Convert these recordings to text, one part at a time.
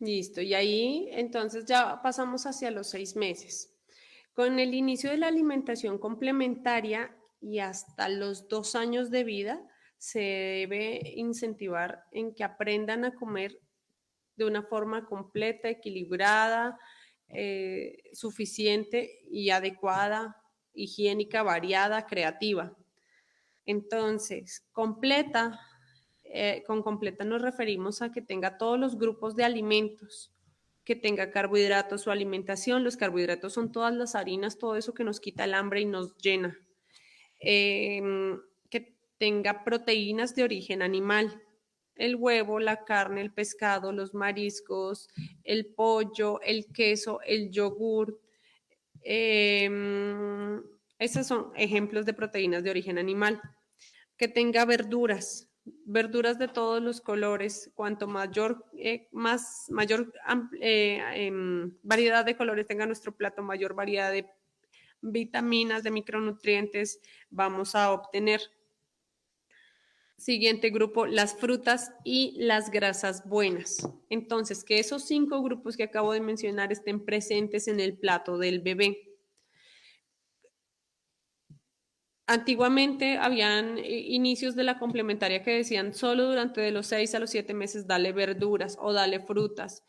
Listo, y ahí entonces ya pasamos hacia los 6 meses. Con el inicio de la alimentación complementaria y hasta los 2 años de vida, se debe incentivar en que aprendan a comer de una forma completa, equilibrada, suficiente y adecuada, higiénica, variada, creativa. Entonces, con completa nos referimos a que tenga todos los grupos de alimentos, que tenga carbohidratos. Su alimentación, los carbohidratos son todas las harinas, todo eso que nos quita el hambre y nos llena. Eh, que tenga proteínas de origen animal, el huevo, la carne, el pescado, los mariscos, el pollo, el queso, el yogur. Eh, Esos son ejemplos de proteínas de origen animal. Que tenga verduras de todos los colores. Cuanto mayor variedad de colores tenga nuestro plato, mayor variedad de vitaminas, de micronutrientes vamos a obtener. Siguiente grupo, las frutas y las grasas buenas. Entonces, que esos 5 grupos que acabo de mencionar estén presentes en el plato del bebé. Antiguamente habían inicios de la complementaria que decían solo durante de los 6 a los 7 meses dale verduras o dale frutas,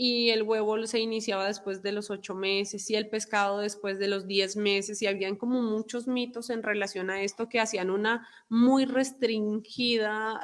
y el huevo se iniciaba después de los 8 meses y el pescado después de los 10 meses, y habían como muchos mitos en relación a esto que hacían una muy restringida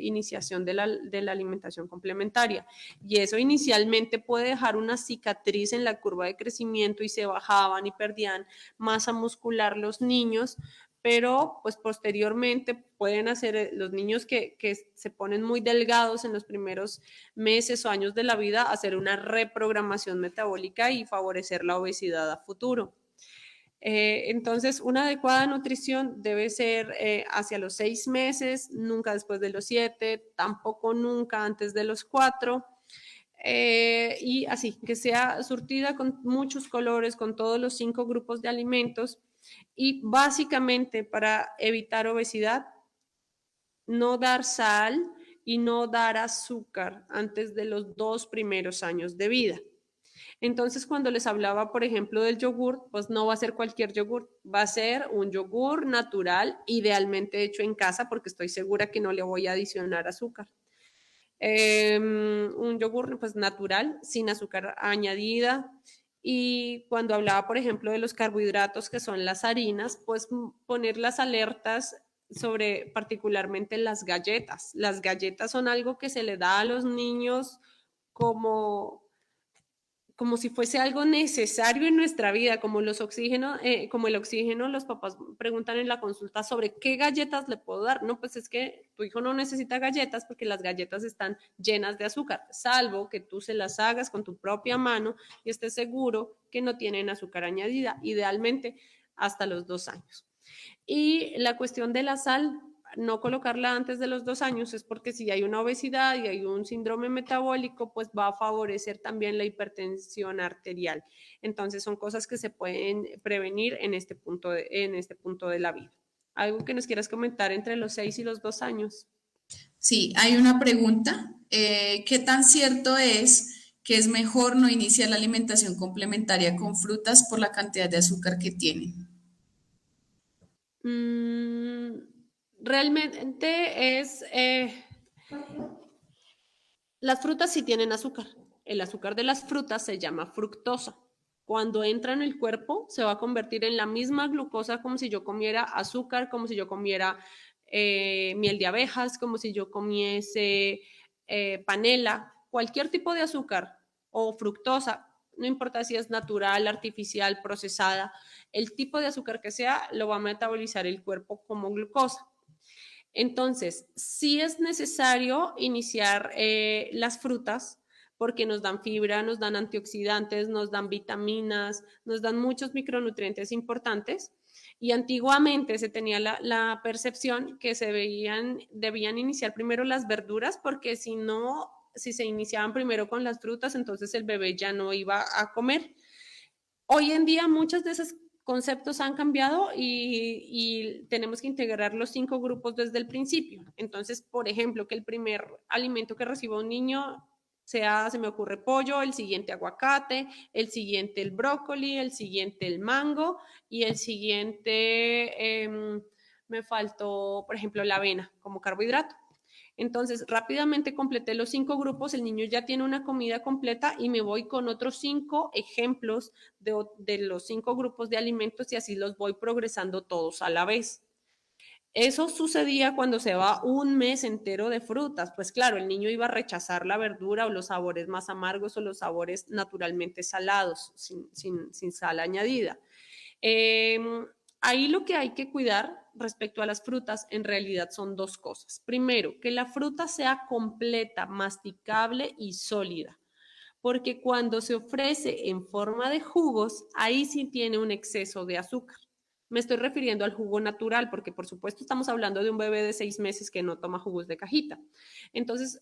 iniciación de la alimentación complementaria, y eso inicialmente puede dejar una cicatriz en la curva de crecimiento y se bajaban y perdían masa muscular los niños, pero pues posteriormente pueden hacer los niños que se ponen muy delgados en los primeros meses o años de la vida, hacer una reprogramación metabólica y favorecer la obesidad a futuro. Entonces, una adecuada nutrición debe ser hacia los 6 meses, nunca después de los 7, tampoco nunca antes de los 4. Y así, que sea surtida con muchos colores, con todos los 5 grupos de alimentos. Y básicamente para evitar obesidad, no dar sal y no dar azúcar antes de los 2 primeros años de vida. Entonces, cuando les hablaba, por ejemplo, del yogur, pues no va a ser cualquier yogur, va a ser un yogur natural, idealmente hecho en casa, porque estoy segura que no le voy a adicionar azúcar. Un yogur pues natural, sin azúcar añadida. Y cuando hablaba, por ejemplo, de los carbohidratos, que son las harinas, pues poner las alertas sobre particularmente las galletas. Las galletas son algo que se le da a los niños como si fuese algo necesario en nuestra vida, como los oxígenos, como el oxígeno. Los papás preguntan en la consulta sobre qué galletas le puedo dar. No, pues es que tu hijo no necesita galletas porque las galletas están llenas de azúcar, salvo que tú se las hagas con tu propia mano y estés seguro que no tienen azúcar añadida, idealmente hasta los 2 años. Y la cuestión de la sal, no colocarla antes de los 2 años, es porque si hay una obesidad y hay un síndrome metabólico, pues va a favorecer también la hipertensión arterial. Entonces son cosas que se pueden prevenir en este punto de la vida. ¿Algo que nos quieras comentar entre los 6 y los 2 años? Sí, hay una pregunta. ¿Qué tan cierto es que es mejor no iniciar la alimentación complementaria con frutas por la cantidad de azúcar que tienen? Mm, Realmente las frutas sí tienen azúcar. El azúcar de las frutas se llama fructosa. Cuando entra en el cuerpo, se va a convertir en la misma glucosa, como si yo comiera azúcar, como si yo comiera miel de abejas, como si yo comiese panela, cualquier tipo de azúcar o fructosa, no importa si es natural, artificial, procesada, el tipo de azúcar que sea, lo va a metabolizar el cuerpo como glucosa. Entonces, sí es necesario iniciar las frutas porque nos dan fibra, nos dan antioxidantes, nos dan vitaminas, nos dan muchos micronutrientes importantes. Y antiguamente se tenía la percepción que debían iniciar primero las verduras, porque si no, si se iniciaban primero con las frutas, entonces el bebé ya no iba a comer. Hoy en día muchos de esos conceptos han cambiado y tenemos que integrar los 5 grupos desde el principio. Entonces, por ejemplo, que el primer alimento que reciba un niño sea, se me ocurre pollo, el siguiente aguacate, el siguiente el brócoli, el siguiente el mango y el siguiente me faltó, por ejemplo, la avena como carbohidrato. Entonces, rápidamente completé los 5 grupos, el niño ya tiene una comida completa y me voy con otros 5 ejemplos de los 5 grupos de alimentos y así los voy progresando todos a la vez. Eso sucedía cuando se va un mes entero de frutas. Pues claro, el niño iba a rechazar la verdura o los sabores más amargos o los sabores naturalmente salados, sin sal añadida. Eh, Ahí lo que hay que cuidar respecto a las frutas en realidad son dos cosas. Primero, que la fruta sea completa, masticable y sólida, porque cuando se ofrece en forma de jugos, ahí sí tiene un exceso de azúcar. Me estoy refiriendo al jugo natural, porque por supuesto estamos hablando de un bebé de 6 meses que no toma jugos de cajita. Entonces,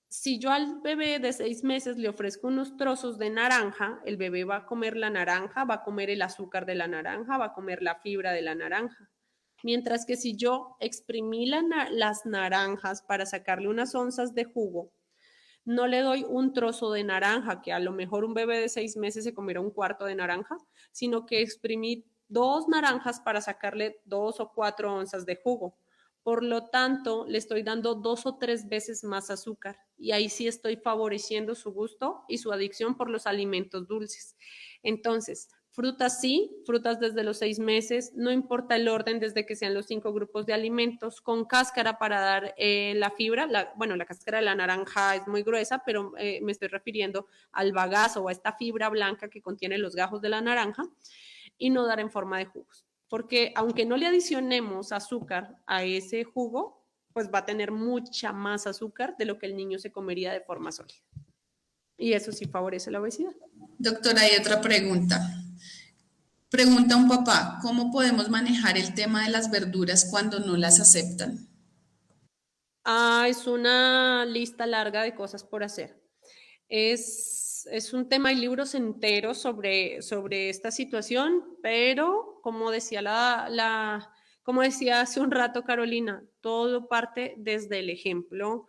si yo al bebé de 6 meses le ofrezco unos trozos de naranja, el bebé va a comer la naranja, va a comer el azúcar de la naranja, va a comer la fibra de la naranja. Mientras que si yo exprimí las naranjas para sacarle unas onzas de jugo, no le doy un trozo de naranja, que a lo mejor un bebé de 6 meses se comiera un cuarto de naranja, sino que exprimí 2 naranjas para sacarle 2 o 4 onzas de jugo. Por lo tanto, le estoy dando 2 o 3 veces más azúcar y ahí sí estoy favoreciendo su gusto y su adicción por los alimentos dulces. Entonces, frutas sí, frutas desde los 6 meses, no importa el orden desde que sean los 5 grupos de alimentos, con cáscara para dar la fibra, bueno, la cáscara de la naranja es muy gruesa, pero me estoy refiriendo al bagazo o a esta fibra blanca que contiene los gajos de la naranja y no dar en forma de jugos. Porque aunque no le adicionemos azúcar a ese jugo, pues va a tener mucha más azúcar de lo que el niño se comería de forma sólida. Y eso sí favorece la obesidad. Doctora, hay otra pregunta. Pregunta un papá, ¿cómo podemos manejar el tema de las verduras cuando no las aceptan? Es una lista larga de cosas por hacer. Es un tema, hay libros enteros sobre esta situación, pero como decía como decía hace un rato Carolina, todo parte desde el ejemplo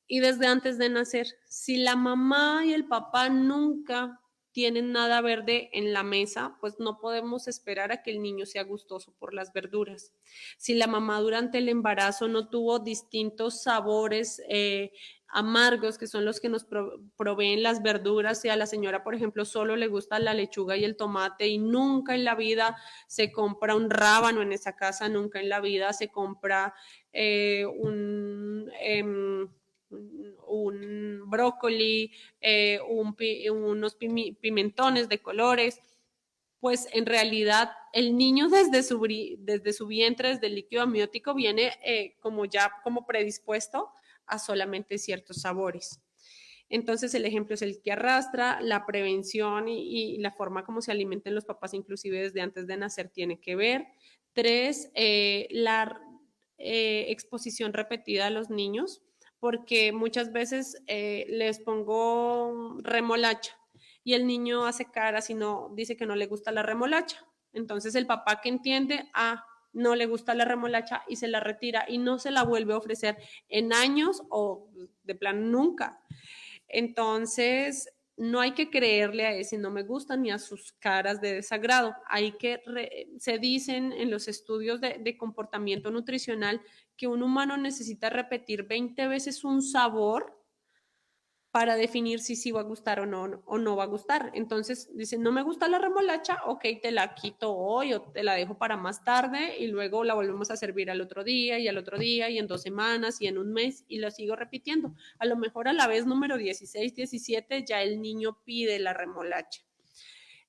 y desde antes de nacer. Si la mamá y el papá nunca tienen nada verde en la mesa, pues no podemos esperar a que el niño sea gustoso por las verduras. Si la mamá durante el embarazo no tuvo distintos sabores amargos, que son los que nos proveen las verduras, si a la señora, por ejemplo, solo le gusta la lechuga y el tomate y nunca en la vida se compra un rábano en esa casa, nunca en la vida se compra un brócoli, unos pimentones de colores, pues en realidad el niño desde su vientre, desde el líquido amniótico, viene como ya como predispuesto a solamente ciertos sabores. Entonces el ejemplo es el que arrastra, la prevención y la forma como se alimentan los papás, inclusive desde antes de nacer, tiene que ver. 3, la exposición repetida a los niños, porque muchas veces les pongo remolacha y el niño hace caras y no dice que no le gusta la remolacha. Entonces el papá que entiende, no le gusta la remolacha y se la retira y no se la vuelve a ofrecer en años o de plan nunca. Entonces, no hay que creerle a ese no me gusta ni a sus caras de desagrado. Se dicen en los estudios de comportamiento nutricional que un humano necesita repetir 20 veces un sabor para definir si sí va a gustar o no va a gustar. Entonces dicen, no me gusta la remolacha, ok, te la quito hoy o te la dejo para más tarde y luego la volvemos a servir al otro día y al otro día y en 2 semanas y en un mes y la sigo repitiendo. A lo mejor a la vez número 16, 17 ya el niño pide la remolacha.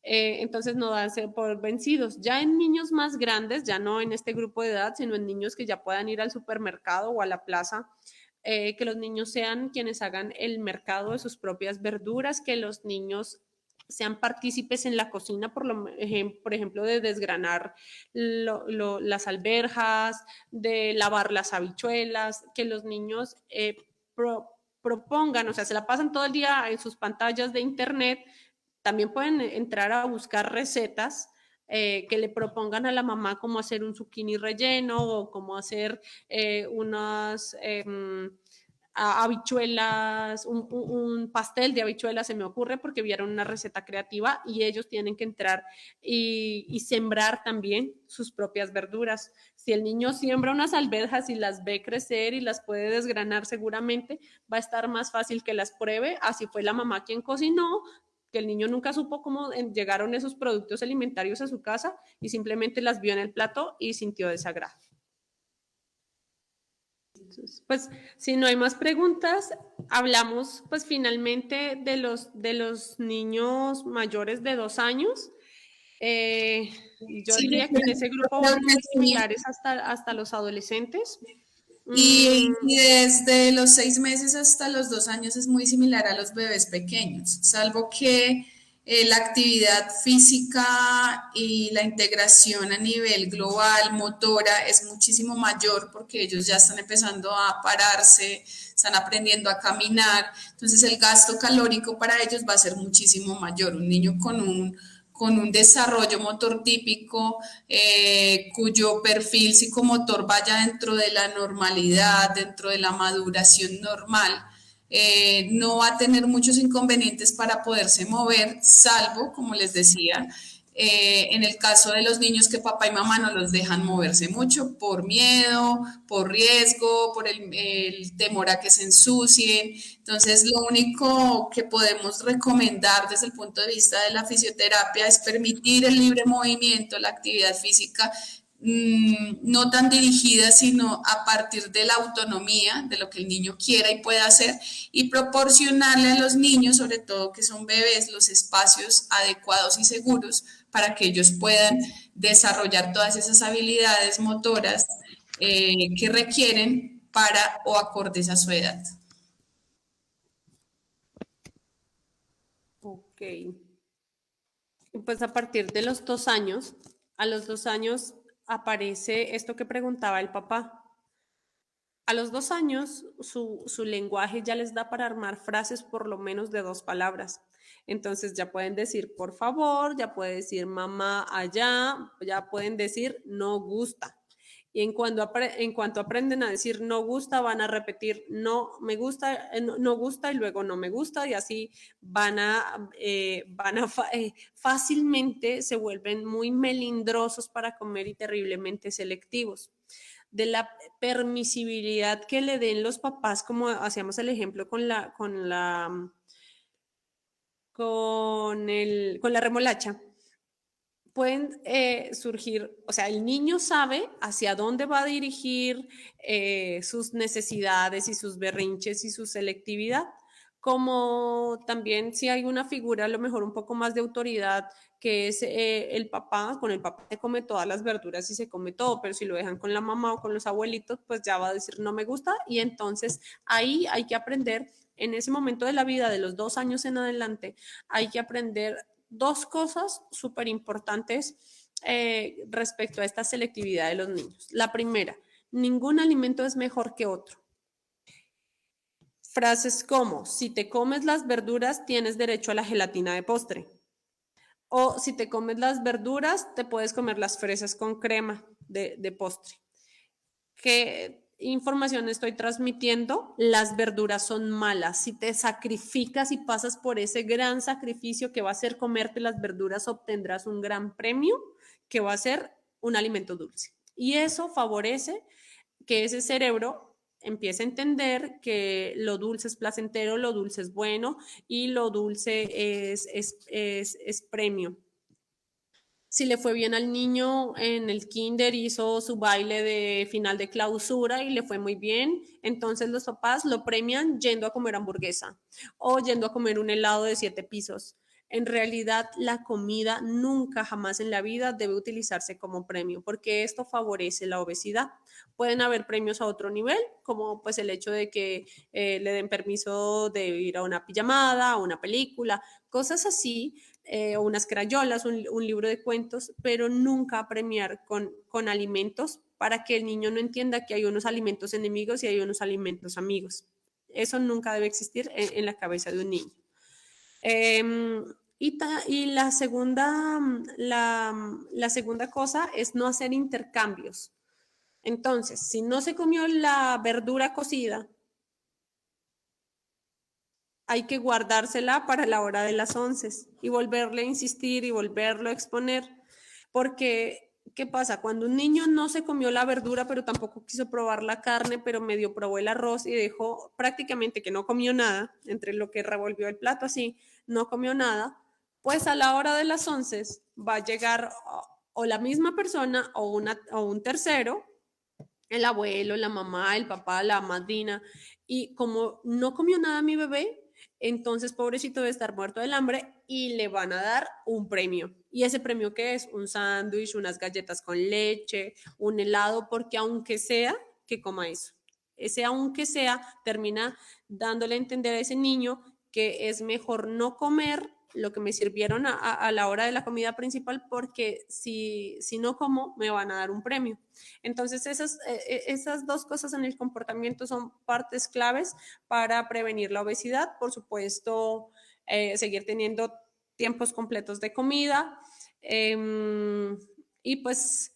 Entonces no darse por vencidos. Ya en niños más grandes, ya no en este grupo de edad, sino en niños que ya puedan ir al supermercado o a la plaza, que los niños sean quienes hagan el mercado de sus propias verduras, que los niños sean partícipes en la cocina, por ejemplo, de desgranar las alberjas, de lavar las habichuelas, que los niños propongan, o sea, se la pasan todo el día en sus pantallas de internet, también pueden entrar a buscar recetas que le propongan a la mamá cómo hacer un zucchini relleno o cómo hacer habichuelas, un pastel de habichuelas se me ocurre porque vieron una receta creativa y ellos tienen que entrar y sembrar también sus propias verduras. Si el niño siembra unas alberjas y las ve crecer y las puede desgranar seguramente, va a estar más fácil que las pruebe. Así fue la mamá quien cocinó, que el niño nunca supo cómo llegaron esos productos alimentarios a su casa y simplemente las vio en el plato y sintió desagrado. Pues si no hay más preguntas, hablamos pues finalmente de los niños mayores de 2 años. Yo Sí, diría que en ese grupo creo van que muy sí. similares hasta los adolescentes. Y desde los 6 meses hasta los 2 años es muy similar a los bebés pequeños, salvo que la actividad física y la integración a nivel global, motora, es muchísimo mayor porque ellos ya están empezando a pararse, están aprendiendo a caminar, entonces el gasto calórico para ellos va a ser muchísimo mayor. Un niño con un desarrollo motor típico, cuyo perfil psicomotor vaya dentro de la normalidad, dentro de la maduración normal, no va a tener muchos inconvenientes para poderse mover, salvo, como les decía, en el caso de los niños que papá y mamá no los dejan moverse mucho por miedo, por riesgo, por el temor a que se ensucien. Entonces, lo único que podemos recomendar desde el punto de vista de la fisioterapia es permitir el libre movimiento, la actividad física, no tan dirigida, sino a partir de la autonomía, de lo que el niño quiera y pueda hacer, y proporcionarle a los niños, sobre todo que son bebés, los espacios adecuados y seguros para que ellos puedan desarrollar todas esas habilidades motoras que requieren para o acordes a su edad. Ok. Pues a partir de los 2 años, a los 2 años aparece esto que preguntaba el papá. A los 2 años, su lenguaje ya les da para armar frases por lo menos de 2 palabras. Entonces ya pueden decir por favor, ya pueden decir mamá allá, ya pueden decir no gusta. Y en cuanto aprenden a decir no gusta, van a repetir no me gusta, no gusta y luego no me gusta y así fácilmente se vuelven muy melindrosos para comer y terriblemente selectivos. De la permisibilidad que le den los papás, como hacíamos el ejemplo con la remolacha, pueden surgir, o sea, el niño sabe hacia dónde va a dirigir sus necesidades y sus berrinches y su selectividad, como también si hay una figura a lo mejor un poco más de autoridad, que es el papá, con el papá se come todas las verduras y se come todo, pero si lo dejan con la mamá o con los abuelitos, pues ya va a decir no me gusta y entonces ahí hay que aprender, en ese momento de la vida, de los 2 años en adelante, hay que aprender 2 cosas súper importantes respecto a esta selectividad de los niños. La primera, ningún alimento es mejor que otro. Frases como, si te comes las verduras, tienes derecho a la gelatina de postre. O si te comes las verduras, te puedes comer las fresas con crema de postre. ¿Qué información estoy transmitiendo? Las verduras son malas. Si te sacrificas y pasas por ese gran sacrificio que va a ser comerte las verduras, obtendrás un gran premio que va a ser un alimento dulce. Y eso favorece que ese cerebro empiece a entender que lo dulce es placentero, lo dulce es bueno y lo dulce es premio. Si le fue bien al niño en el kinder, hizo su baile de final de clausura y le fue muy bien, entonces los papás lo premian yendo a comer hamburguesa o yendo a comer un helado de 7 pisos. En realidad, la comida nunca, jamás en la vida debe utilizarse como premio, porque esto favorece la obesidad. Pueden haber premios a otro nivel, como pues el hecho de que le den permiso de ir a una pijamada, a una película, cosas así, o unas crayolas, un libro de cuentos, pero nunca premiar con alimentos para que el niño no entienda que hay unos alimentos enemigos y hay unos alimentos amigos. Eso nunca debe existir en la cabeza de un niño. Y la segunda cosa es no hacer intercambios. Entonces, si no se comió la verdura cocida, hay que guardársela para la hora de las 11 y volverle a insistir y volverlo a exponer, porque ¿qué pasa? Cuando un niño no se comió la verdura, pero tampoco quiso probar la carne, pero medio probó el arroz y dejó prácticamente que no comió nada, entre lo que revolvió el plato así, no comió nada, pues a la hora de las 11 va a llegar o la misma persona o un tercero, el abuelo, la mamá, el papá, la madrina, y como no comió nada mi bebé, entonces pobrecito debe estar muerto del hambre y le van a dar un premio. ¿Y ese premio qué es? Un sándwich, unas galletas con leche, un helado, porque aunque sea que coma eso. Ese aunque sea termina dándole a entender a ese niño que es mejor no comer lo que me sirvieron a la hora de la comida principal, porque si no como me van a dar un premio. Entonces, esas dos cosas en el comportamiento son partes claves para prevenir la obesidad. Por supuesto, seguir teniendo tiempos completos de comida. Y pues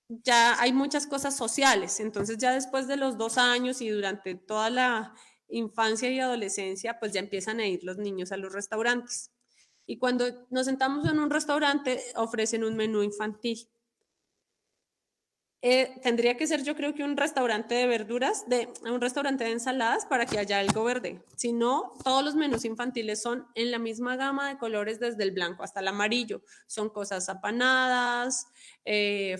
ya hay muchas cosas sociales. Entonces, ya después de los 2 años y durante toda la infancia y adolescencia, pues ya empiezan a ir los niños a los restaurantes. Y cuando nos sentamos en un restaurante, ofrecen un menú infantil. Tendría que ser, yo creo que un restaurante de verduras, un restaurante de ensaladas para que haya algo verde. Si no, todos los menús infantiles son en la misma gama de colores, desde el blanco hasta el amarillo. Son cosas apanadas,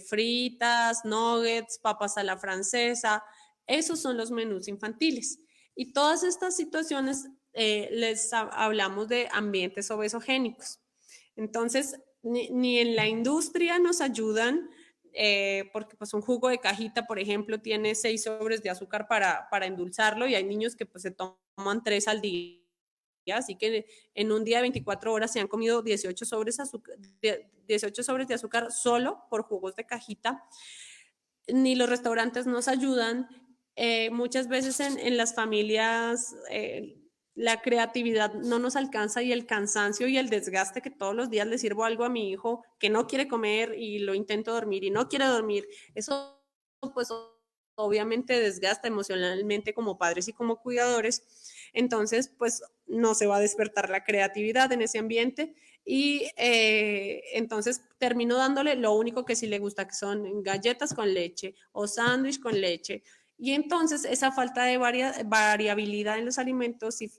fritas, nuggets, papas a la francesa. Esos son los menús infantiles. Y todas estas situaciones les hablamos de ambientes obesogénicos. Entonces, ni en la industria nos ayudan, porque pues un jugo de cajita, por ejemplo, tiene 6 sobres de azúcar para endulzarlo, y hay niños que pues se toman 3 al día, así que en un día de 24 horas se han comido 18 sobres, 18 sobres de azúcar solo por jugos de cajita. Ni los restaurantes nos ayudan. Muchas veces en las familias la creatividad no nos alcanza, y el cansancio y el desgaste, que todos los días le sirvo algo a mi hijo que no quiere comer y lo intento dormir y no quiere dormir, eso pues obviamente desgasta emocionalmente como padres y como cuidadores. Entonces pues no se va a despertar la creatividad en ese ambiente, y entonces termino dándole lo único que sí le gusta, que son galletas con leche o sándwich con leche. Y entonces esa falta de variabilidad en los alimentos sí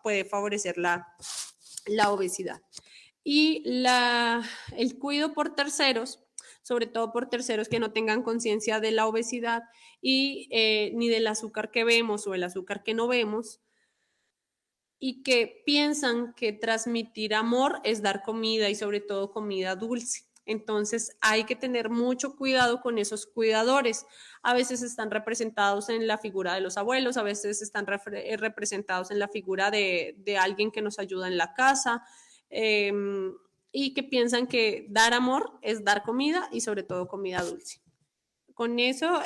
puede favorecer la obesidad. Y el cuidado por terceros, sobre todo por terceros que no tengan conciencia de la obesidad y ni del azúcar que vemos o el azúcar que no vemos, y que piensan que transmitir amor es dar comida, y sobre todo comida dulce. Entonces hay que tener mucho cuidado con esos cuidadores. A veces están representados en la figura de los abuelos, a veces están representados en la figura de alguien que nos ayuda en la casa, eh, y que piensan que dar amor es dar comida, y sobre todo comida dulce. Con eso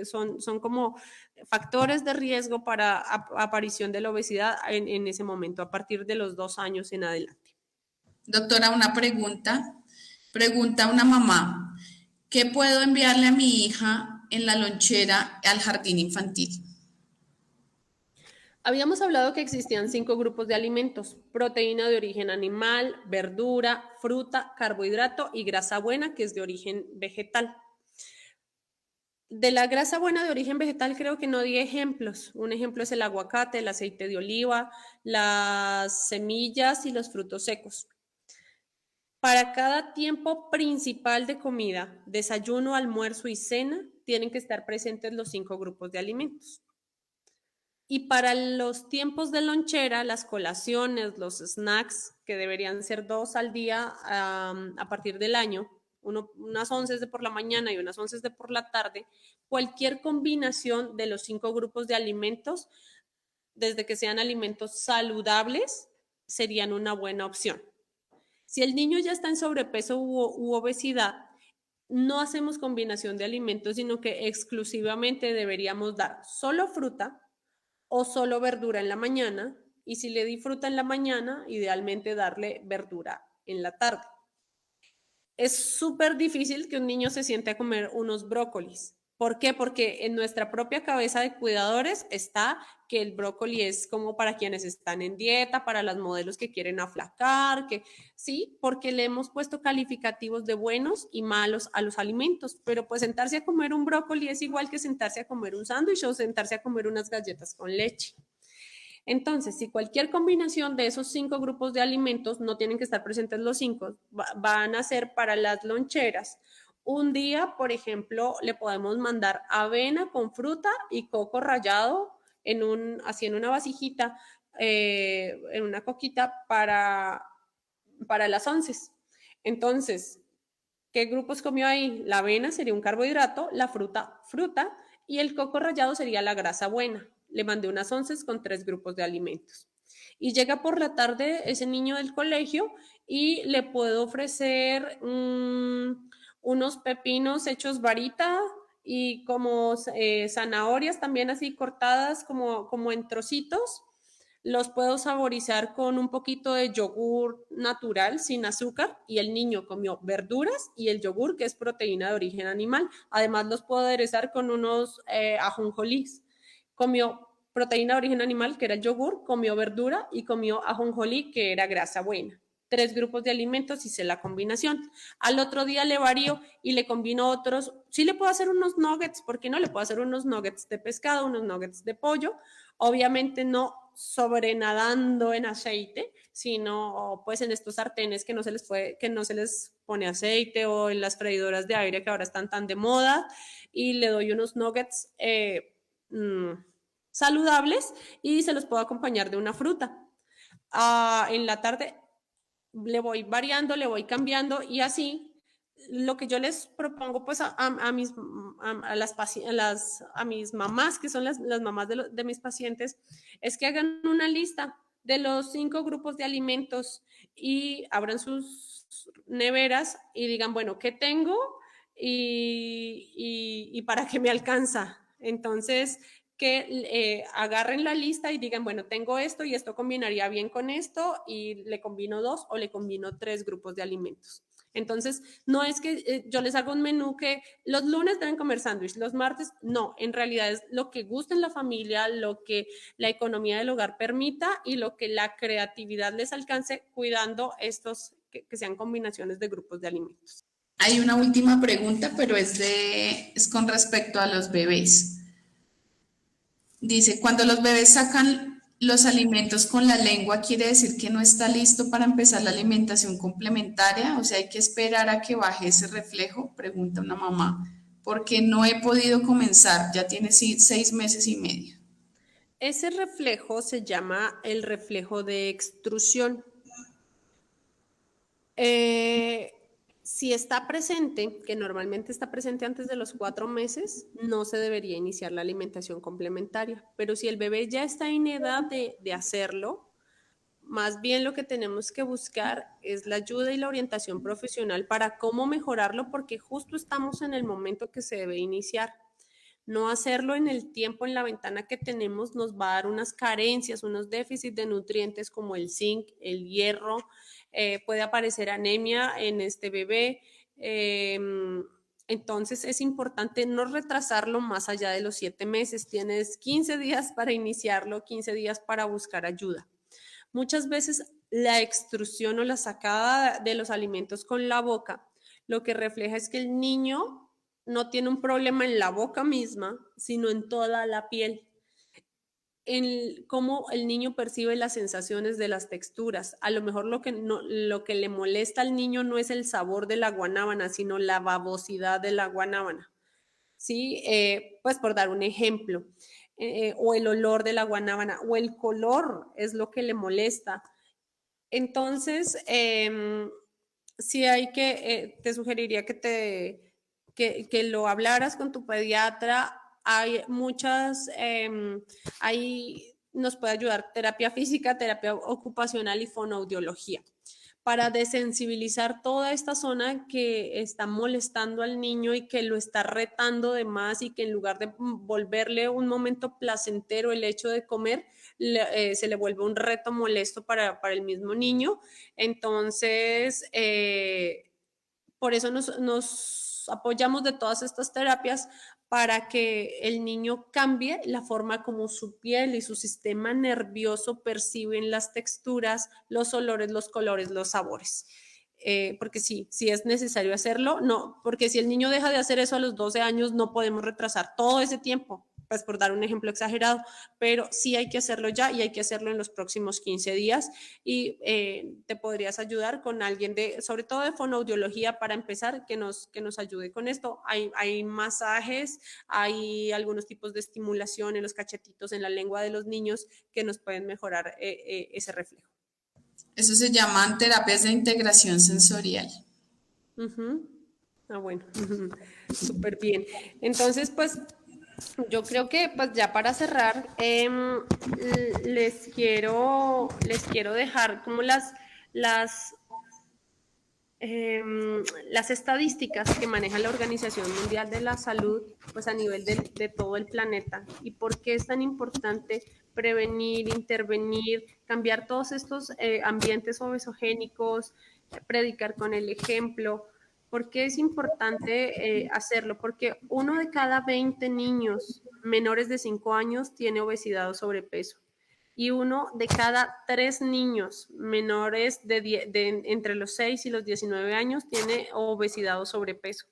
son como factores de riesgo para aparición de la obesidad en ese momento, a partir de los 2 años en adelante. Doctora, una pregunta. Pregunta una mamá, ¿qué puedo enviarle a mi hija en la lonchera al jardín infantil? Habíamos hablado que existían 5 grupos de alimentos: proteína de origen animal, verdura, fruta, carbohidrato y grasa buena, que es de origen vegetal. De la grasa buena de origen vegetal creo que no di ejemplos. Un ejemplo es el aguacate, el aceite de oliva, las semillas y los frutos secos. Para cada tiempo principal de comida, desayuno, almuerzo y cena, tienen que estar presentes los 5 grupos de alimentos. Y para los tiempos de lonchera, las colaciones, los snacks, que deberían ser 2 al día a partir del año, unas 11 de por la mañana y unas 11 de por la tarde, cualquier combinación de los 5 grupos de alimentos, desde que sean alimentos saludables, serían una buena opción. Si el niño ya está en sobrepeso u obesidad, no hacemos combinación de alimentos, sino que exclusivamente deberíamos dar solo fruta o solo verdura en la mañana, y si le di fruta en la mañana, idealmente darle verdura en la tarde. Es súper difícil que un niño se siente a comer unos brócolis. ¿Por qué? Porque en nuestra propia cabeza de cuidadores está que el brócoli es como para quienes están en dieta, para las modelos que quieren aflacar, que sí, porque le hemos puesto calificativos de buenos y malos a los alimentos, pero pues sentarse a comer un brócoli es igual que sentarse a comer un sándwich o sentarse a comer unas galletas con leche. Entonces, si cualquier combinación de esos 5 grupos de alimentos, no tienen que estar presentes los 5, van a ser para las loncheras. Un día, por ejemplo, le podemos mandar avena con fruta y coco rallado así en una vasijita, en una coquita para las 11. Entonces, ¿qué grupos comió ahí? La avena sería un carbohidrato, la fruta y el coco rallado sería la grasa buena. Le mandé unas 11 con 3 grupos de alimentos. Y llega por la tarde ese niño del colegio y le puedo ofrecer unos pepinos hechos varita y como zanahorias también así cortadas como en trocitos. Los puedo saborizar con un poquito de yogur natural sin azúcar y el niño comió verduras y el yogur que es proteína de origen animal. Además los puedo aderezar con unos ajonjolís. Comió proteína de origen animal que era el yogur, comió verdura y comió ajonjolí que era grasa buena. 3 grupos de alimentos, hice la combinación. Al otro día le varío y le combino otros. Sí le puedo hacer unos nuggets, ¿por qué no? Le puedo hacer unos nuggets de pescado, unos nuggets de pollo. Obviamente no sobrenadando en aceite, sino pues en estos sartenes que no se les pone aceite o en las freidoras de aire que ahora están tan de moda y le doy unos nuggets saludables y se los puedo acompañar de una fruta. En la tarde le voy variando, le voy cambiando y así lo que yo les propongo pues a mis mamás, que son las mamás de mis pacientes, es que hagan una lista de los 5 grupos de alimentos y abran sus neveras y digan, bueno, ¿qué tengo? Y para qué me alcanza. Entonces, que agarren la lista y digan, bueno, tengo esto y esto combinaría bien con esto y le combino 2 o le combino 3 grupos de alimentos. Entonces, no es que yo les haga un menú que los lunes deben comer sándwich, los martes no, en realidad es lo que gusta en la familia, lo que la economía del hogar permita y lo que la creatividad les alcance cuidando estos que sean combinaciones de grupos de alimentos. Hay una última pregunta, pero es con respecto a los bebés. Dice, cuando los bebés sacan los alimentos con la lengua, ¿quiere decir que no está listo para empezar la alimentación complementaria? O sea, hay que esperar a que baje ese reflejo, pregunta una mamá, porque no he podido comenzar, ya tiene 6 meses y medio. Ese reflejo se llama el reflejo de extrusión. Si está presente, que normalmente está presente antes de los 4 meses, no se debería iniciar la alimentación complementaria. Pero si el bebé ya está en edad de hacerlo, más bien lo que tenemos que buscar es la ayuda y la orientación profesional para cómo mejorarlo, porque justo estamos en el momento que se debe iniciar. No hacerlo en el tiempo, en la ventana que tenemos, nos va a dar unas carencias, unos déficits de nutrientes como el zinc, el hierro, puede aparecer anemia en este bebé. Entonces es importante no retrasarlo más allá de los 7 meses. Tienes 15 días para iniciarlo, 15 días para buscar ayuda. Muchas veces la extrusión o la sacada de los alimentos con la boca lo que refleja es que el niño no tiene un problema en la boca misma, sino en toda la piel. En cómo el niño percibe las sensaciones de las texturas. A lo mejor lo que le molesta al niño no es el sabor de la guanábana, sino la babosidad de la guanábana. ¿Sí? Pues por dar un ejemplo. O el olor de la guanábana, o el color es lo que le molesta. Entonces, sí hay te sugeriría que lo hablaras con tu pediatra. Hay muchas, ahí nos puede ayudar terapia física, terapia ocupacional y fonoaudiología para desensibilizar toda esta zona que está molestando al niño y que lo está retando de más y que en lugar de volverle un momento placentero el hecho de comer, se le vuelve un reto molesto para el mismo niño. Entonces, por eso nos apoyamos de todas estas terapias para que el niño cambie la forma como su piel y su sistema nervioso perciben las texturas, los olores, los colores, los sabores. Porque sí es necesario hacerlo, no, porque si el niño deja de hacer eso a los 12 años, no podemos retrasar todo ese tiempo, pues por dar un ejemplo exagerado, pero sí hay que hacerlo ya y hay que hacerlo en los próximos 15 días y te podrías ayudar con alguien sobre todo de fonoaudiología para empezar, que nos ayude con esto. Hay masajes, hay algunos tipos de estimulación en los cachetitos, en la lengua de los niños que nos pueden mejorar ese reflejo. Eso se llaman terapias de integración sensorial. Bueno, súper bien. Entonces, pues yo creo que pues ya para cerrar, les quiero dejar como las estadísticas que maneja la Organización Mundial de la Salud, pues a nivel de todo el planeta, y por qué es tan importante prevenir, intervenir, cambiar todos estos ambientes obesogénicos, predicar con el ejemplo. ¿Por qué es importante hacerlo? Porque 1 de cada 20 niños menores de 5 años tiene obesidad o sobrepeso. Y 1 de cada 3 niños menores entre los 6 y los 19 años tiene obesidad o sobrepeso.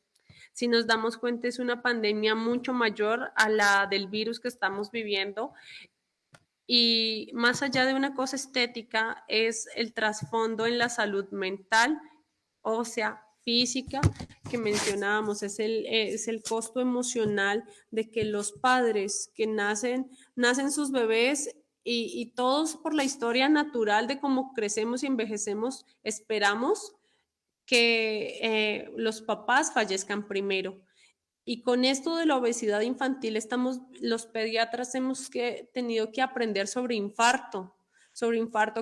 Si nos damos cuenta, es una pandemia mucho mayor a la del virus que estamos viviendo. Y más allá de una cosa estética, es el trasfondo en la salud mental, ósea, física, que mencionábamos, es el costo emocional de que los padres que nacen sus bebés y todos por la historia natural de cómo crecemos y envejecemos, esperamos que los papás fallezcan primero. Y con esto de la obesidad infantil, los pediatras hemos tenido que aprender sobre infarto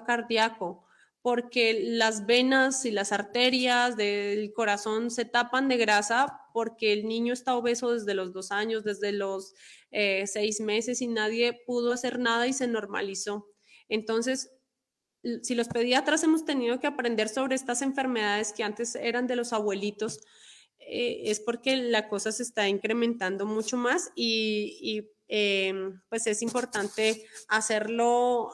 cardíaco, porque las venas y las arterias del corazón se tapan de grasa porque el niño está obeso desde los 2 años, desde los 6 meses y nadie pudo hacer nada y se normalizó. Entonces, si los pediatras hemos tenido que aprender sobre estas enfermedades que antes eran de los abuelitos, es porque la cosa se está incrementando mucho más y pues es importante hacerlo,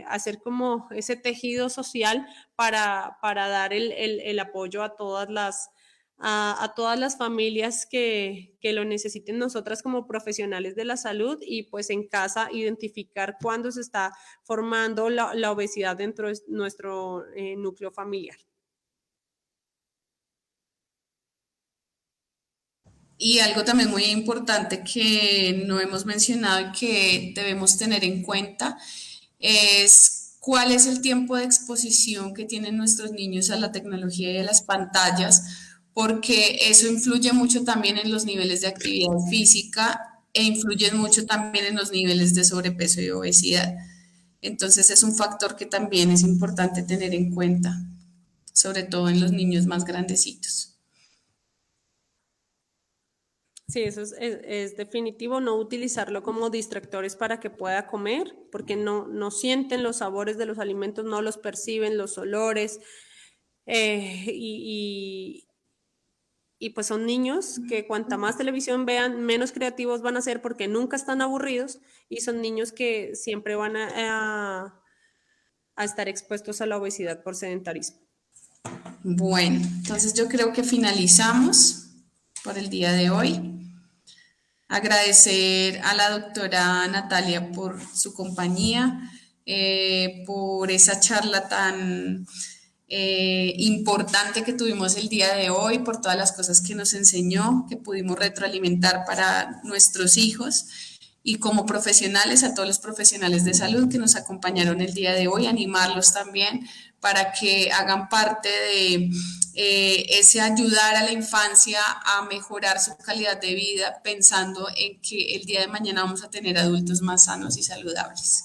hacer como ese tejido social para dar el apoyo a todas las familias que lo necesiten, nosotras como profesionales de la salud, y pues en casa identificar cuándo se está formando la obesidad dentro de nuestro núcleo familiar. Y algo también muy importante que no hemos mencionado y que debemos tener en cuenta es cuál es el tiempo de exposición que tienen nuestros niños a la tecnología y a las pantallas, porque eso influye mucho también en los niveles de actividad física e influye mucho también en los niveles de sobrepeso y obesidad. Entonces es un factor que también es importante tener en cuenta, sobre todo en los niños más grandecitos. Sí, eso es definitivo, no utilizarlo como distractores para que pueda comer, porque no sienten los sabores de los alimentos, no los perciben, los olores, y pues son niños que cuanta más televisión vean, menos creativos van a ser porque nunca están aburridos, y son niños que siempre van a estar expuestos a la obesidad por sedentarismo. Bueno, entonces yo creo que finalizamos por el día de hoy. Agradecer a la doctora Natalia por su compañía, por esa charla tan importante que tuvimos el día de hoy, por todas las cosas que nos enseñó, que pudimos retroalimentar para nuestros hijos, y como profesionales, a todos los profesionales de salud que nos acompañaron el día de hoy, animarlos también para que hagan parte de ese ayudar a la infancia a mejorar su calidad de vida, pensando en que el día de mañana vamos a tener adultos más sanos y saludables.